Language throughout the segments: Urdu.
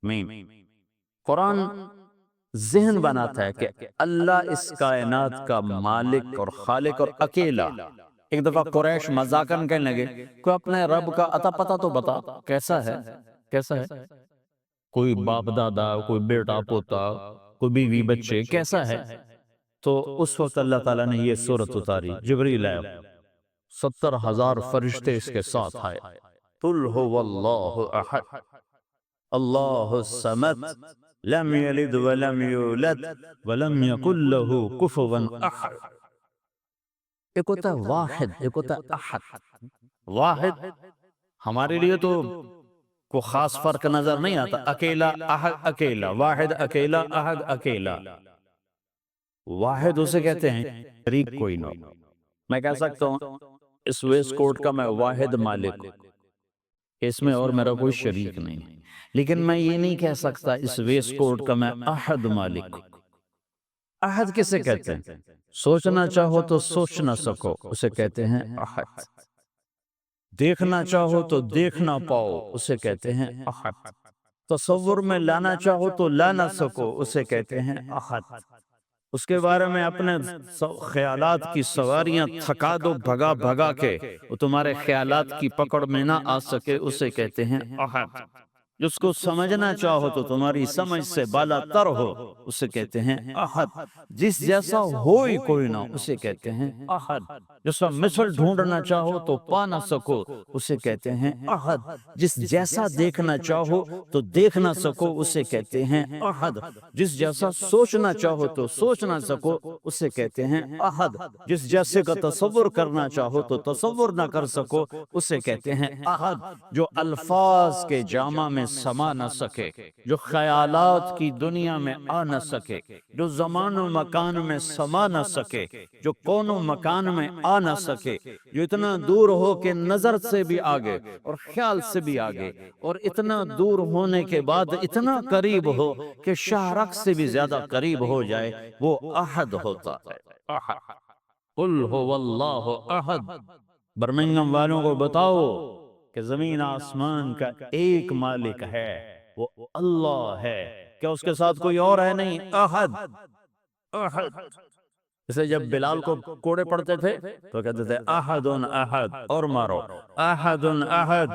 میم۔ قرآن ذہن بناتا ہے کہ اللہ اس کائنات کا مالک اور خالق اور اکیلا۔ ایک دفعہ قریش مذاقن کہنے لگے کوئی اپنے رب کا عطا پتہ تو بتا، کیسا ہے، کیسا ہے، کوئی باپ دادا، کوئی بیٹا پوتا، کوئی بیوی بچے، کیسا ہے؟ تو اس وقت اللہ تعالیٰ نے یہ سورت اتاری، جبریل آئے، 70,000 فرشتے اس کے ساتھ آئے، قل هو اللہ احد اللہ الصمد لم یلد ولم یولد ولم یکن له کفوا احد۔ ایک ہوتا ہے واحد، ایک ہوتا ہے احد۔ واحد ہمارے لیے تو کوئی خاص فرق نظر نہیں آتا، اکیلا احد اکیلا، واحد اکیلا، احد اکیلا۔ واحد اسے کہتے ہیں شریک کوئی نہ ہو۔ میں کہہ سکتا ہوں اس ویسٹ کوٹ کا میں واحد مالک ہوں، اس میں اور میرا کوئی شریک نہیں، لیکن میں یہ نہیں کہہ سکتا اس ویسٹ کوٹ کا میں احد مالک ہوں۔ احد کسے کہتے ہیں؟ سوچنا چاہو تو سوچ نہ سکو، اسے کہتے ہیں احد۔ دیکھنا چاہو تو دیکھ نہ پاؤ، اسے کہتے ہیں احد۔ تصور میں لانا چاہو تو لا نہ سکو، اسے کہتے ہیں احد۔ اس کے بارے میں اپنے خیالات کی سواریاں تھکا دو بھگا بھگا کے، وہ تمہارے خیالات کی پکڑ میں نہ آ سکے، اسے کہتے ہیں احد۔ جس کو سمجھنا چاہو تو تمہاری سمجھ سے بالا تر ہو، اسے کہتے ہیں احد۔ جس جیسا ہو ہی کوئی نہ، اسے کہتے ہیں احد۔ جس کا مثل ڈھونڈنا چاہو تو پا نہ سکو، اسے کہتے ہیں احد۔ جس جیسا دیکھنا چاہو تو دیکھ نہ سکو، اسے کہتے ہیں احد۔ جس جیسا سوچنا چاہو تو سوچ نہ سکو، اسے کہتے ہیں احد۔ جس جیسے کا تصور کرنا چاہو تو تصور نہ کر سکو، اسے کہتے ہیں احد۔ جو الفاظ کے جامع میں سما نہ سکے، جو خیالات کی دنیا میں آ نہ سکے، جو زمان و مکان میں سما نہ سکے، جو کون و مکان میں آ نہ سکے، جو اتنا دور ہو کہ نظر سے بھی آگے اور خیال سے بھی آگے، اور اتنا دور ہونے کے بعد اتنا قریب ہو کہ شاہرخ سے بھی زیادہ قریب ہو جائے، وہ احد ہوتا ہے۔ احد، قل هو اللہ احد۔ برمنگم والوں کو بتاؤ کہ زمین آسمان کا ایک مالک ہے، وہ اللہ ہے، کیا اس کے ساتھ کوئی اور ہے؟ نہیں، احد، احد۔ اسے جب بلال کو کوڑے پڑتے تھے تو کہتے تھے احد احد، اور مارو، احد احد۔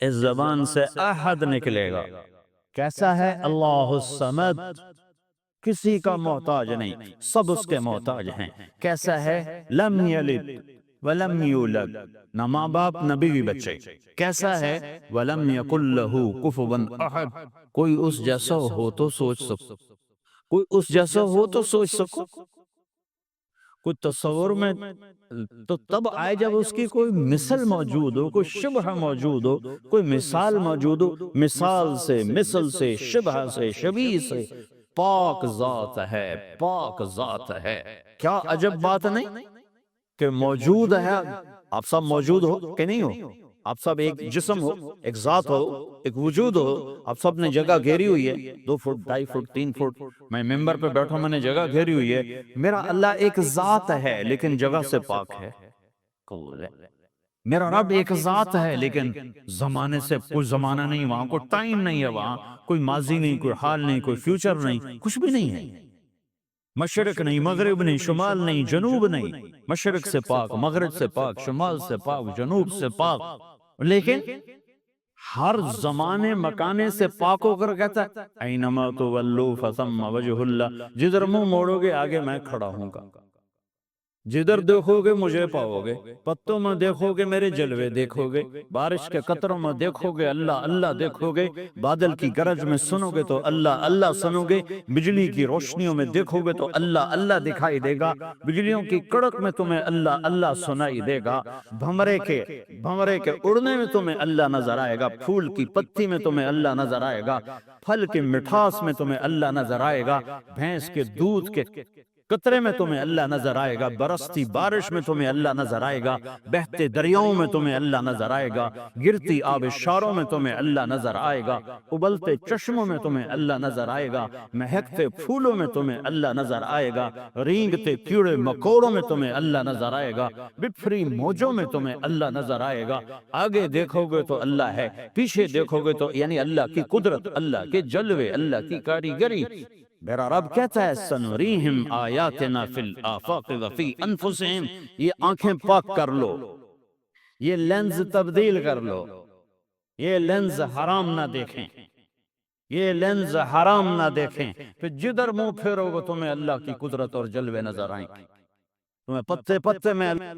اس زبان سے احد نکلے گا۔ کیسا ہے؟ اللہ الصمد، کسی کا محتاج نہیں، سب اس کے محتاج ہیں۔ کیسا ہے؟ لم یلد ولم یولد، نہ ماں باپ نہ بیوی بچے۔ کیسا ہے؟ ولم یکن لہ کفوا احد، کوئی اس جیسا ہو تو سوچ سکو، کوئی اس جیسا ہو تو سوچ سکو۔ کوئی تصور میں تو تب آئے جب اس کی کوئی مثل موجود ہو، کوئی شبہ موجود ہو، کوئی مثال موجود ہو۔ مثال سے، مثل سے، شبہ سے، شبیہ سے پاک ذات ہے، پاک ذات ہے۔ کیا عجب بات نہیں کہ موجود ہے؟ آپ سب موجود ہو کہ نہیں ہو؟ آپ سب ایک جسم ہو، ایک ذات ہو، ایک وجود ہو۔ آپ سب نے جگہ گھیری ہوئی ہے، 2 فٹ، 2.5 فٹ، 3 فٹ۔ میں ممبر پہ بیٹھا، میں نے جگہ گھیری ہوئی ہے۔ میرا اللہ ایک ذات ہے لیکن جگہ سے پاک ہے۔ قبول ہے۔ میرا رب ایک ذات ہے لیکن زمانے سے کوئی زمانہ نہیں، وہاں کوئی ٹائم نہیں ہے، وہاں کوئی ماضی نہیں، کوئی حال نہیں، کوئی فیوچر نہیں، کچھ بھی نہیں ہے۔ مشرق نہیں، مغرب نہیں، شمال نہیں، جنوب نہیں۔ مشرق سے پاک، مغرب سے پاک، شمال سے پاک، جنوب سے پاک، لیکن ہر زمانے مکانے سے پاک ہو کر کہتا ہے اینما تولوا فثم وجہ اللہ، جدھر منہ موڑو گے آگے میں کھڑا ہوں گا، جدھر دیکھو گے مجھے پاؤ گے، پتوں میں دیکھو گے میرے جلوے دیکھو گے، بارش کے قطروں میں دیکھو گے اللہ اللہ دیکھو گے، بادل کی گرج میں سنو گے تو اللہ اللہ سنو گے، بجلی کی روشنیوں میں دیکھو گے تو اللہ اللہ دکھائی دے گا، بجلیوں کی کڑک میں تمہیں اللہ اللہ سنائی دے گا، بھمرے کے اڑنے میں تمہیں اللہ نظر آئے گا، پھول کی پتی میں تمہیں اللہ نظر آئے گا، پھل کی مٹھاس میں تمہیں اللہ نظر آئے گا، بھینس کے دودھ کے قطرے میں تمہیں اللہ نظر آئے گا، برستی بارش میں تمہیں اللہ نظر آئے گا، بہتے دریاؤں میں تمہیں اللہ نظر آئے گا، گرتی آبشاروں میں تمہیں اللہ نظر آئے گا، ابلتے چشموں میں تمہیں اللہ نظر آئے گا، مہکتے پھولوں میں تمہیں اللہ نظر آئے گا، رینگتے کیڑے مکوڑوں میں تمہیں اللہ نظر آئے گا، بپھری موجوں میں تمہیں اللہ نظر آئے گا۔ آگے دیکھو گے تو اللہ ہے، پیچھے دیکھو گے تو یعنی اللہ کی قدرت، اللہ کے جلوے، اللہ کی کاریگری۔ میرا رب کہتا ہے سنوریہم آیاتنا فی الآفاق وفی انفسہم، یہ آنکھیں پاک کر لو، یہ لینز تبدیل کر لو، یہ لینز حرام نہ دیکھیں، یہ لینز حرام نہ دیکھیں، پھر جدھر منہ پھیرو گے تمہیں اللہ کی قدرت اور جلوے نظر آئیں گے، تمہیں پتے پتے میں